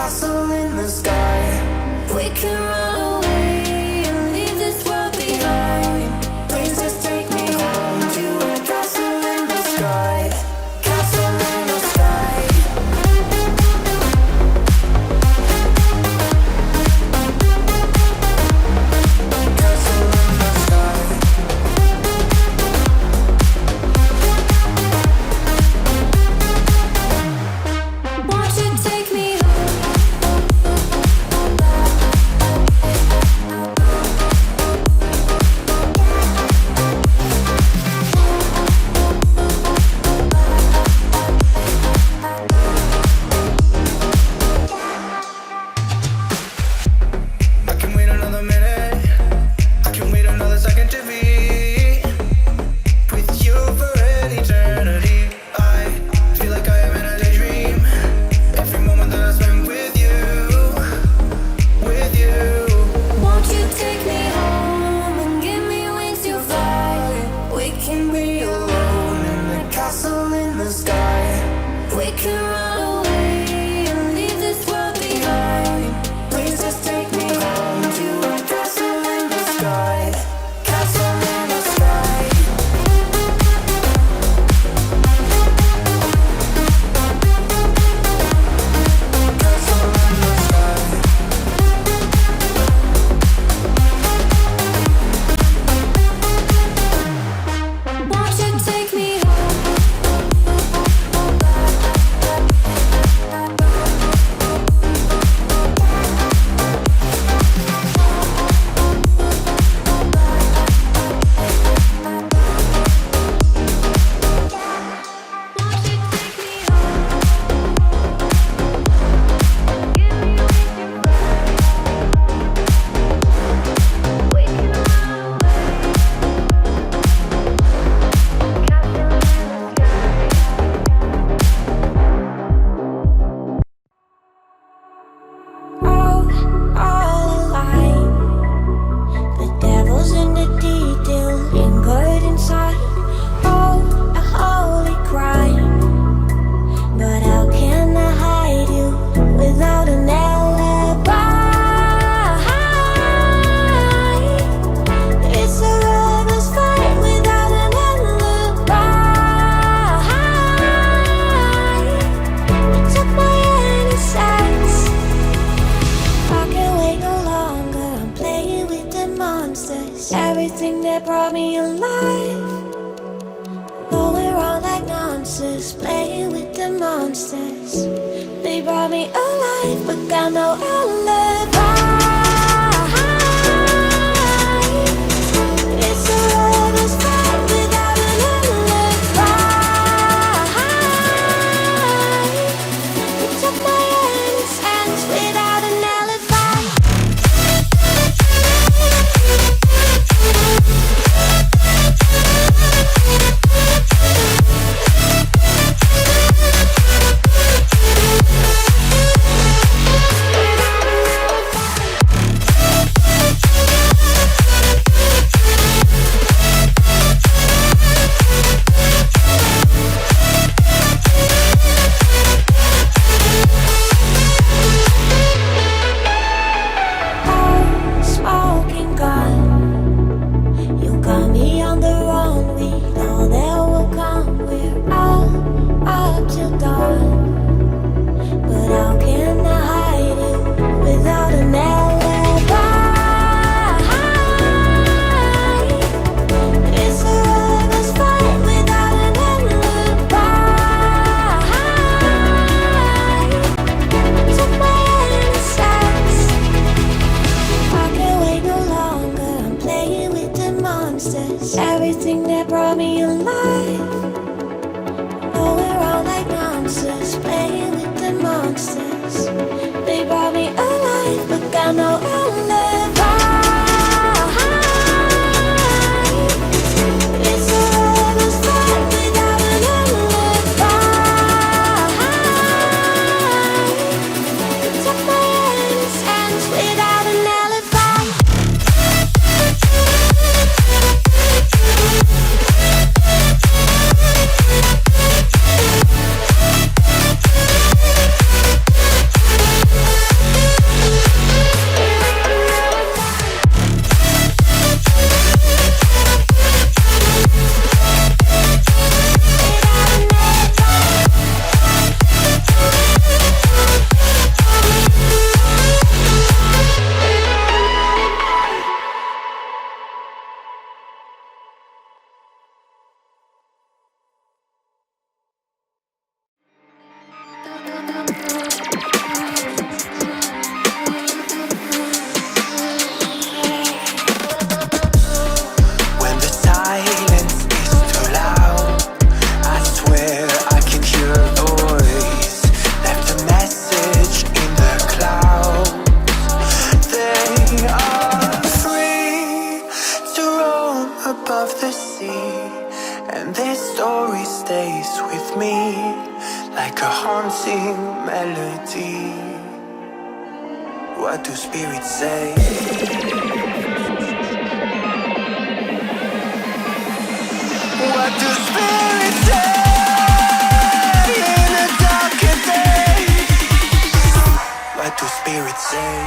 castle in the sky. We can run away and leave this world behind. Please just take me home to a castle in the sky. Castle in the sky. Castle in the sky. Won't you take me I can wait another minute. I can wait another second to be with you for an eternity. I feel like I am in a daydream. Every moment that I spend with you, with you. Won't you take me home and give me wings to fly? We can be alone in the castle in the sky. We can run away and leave this world behind. Please just take me home to a castle in the sky. Castle in the sky. Castle in the sky. Won't you take me all alive? The devil's in the detail, lingered inside. Oh, a holy crime. But how can I hide you without an alibi? It's a lover's fight without an alibi. You took my innocence. I can't wait no longer. I'm playing with the monsters. Everything that brought me alive. Going around like nonsense. Playing with the monsters. They brought me alive, but got no alibi. It's a lover's fight without an alibi. You took my innocence without an alibi. Oh, smoking gun. You got me on the run. We know that will come. We're all up till dawn. But how can I hide it without an alibi? It's a lover's fight without an alibi. Took my innocence. I can't wait no longer. I'm playing with the monsters. Everything that brought me alive. Going around like nonsense. Playing with the monsters. They brought me alive, but got no alibi. It's a lover's fight without an alibi. You took my innocence without an alibi. melody. What do spirits say? What do spirits say in a darker day? What do spirits say?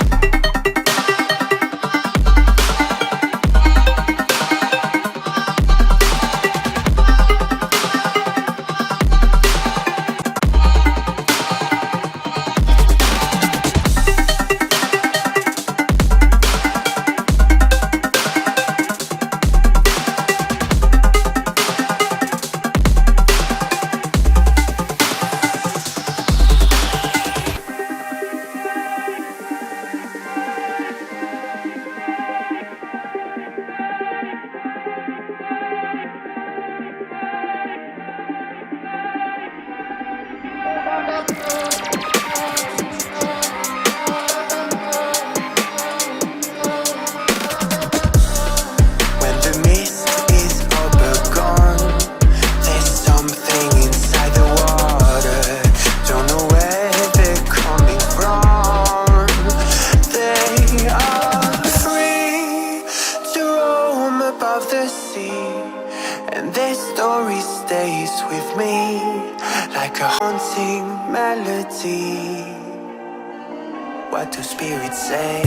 What do spirits say?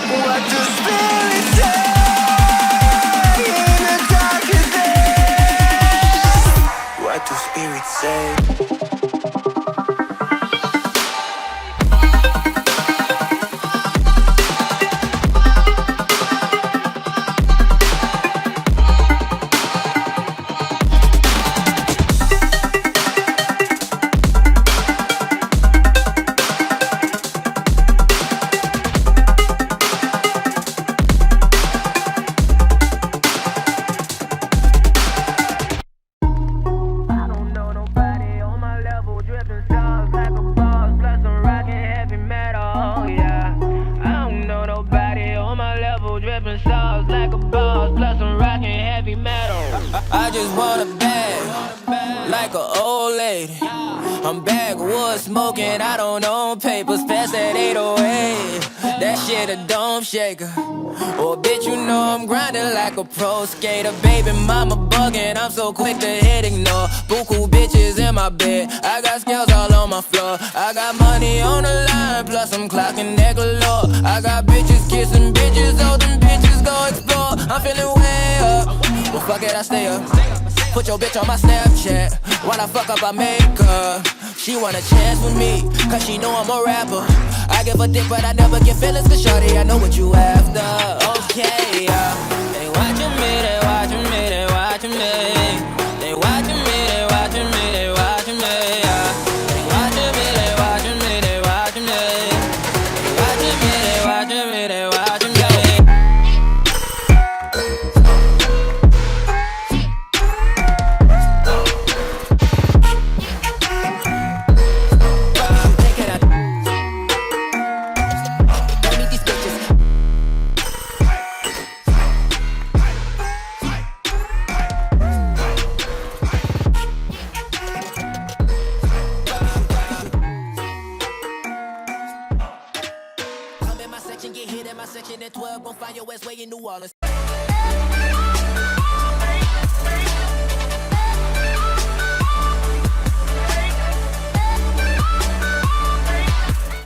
What do spirits say in a darker day? What do spirits say? I just want a bag, like an old lady. I'm backwoods smoking, I don't own papers, past that 808. That shit a dome shaker. Oh bitch, you know I'm grinding like a pro skater. Baby mama bugging, I'm so quick to hit ignore. Buku bitches in my bed, I got scales all on my floor. I got money on the line, plus I'm clocking that galore. I got bitches kissing bitches, oh them bitches go explore. I'm feeling way up, well fuck it, I stay up. Put your bitch on my Snapchat, while I fuck up I make her. She want a chance with me, cause she know I'm a rapper. I give a dick but I never get feelings, cause shorty I know what you after. Okay, they watching me, they watching me, they watching me. They watching me, they watching me, they watching me. They watching me, they watching me, they watching me. They watching me, they watching me, they watching me. Get hit in my section at 12, gon' find your ass way in New Orleans.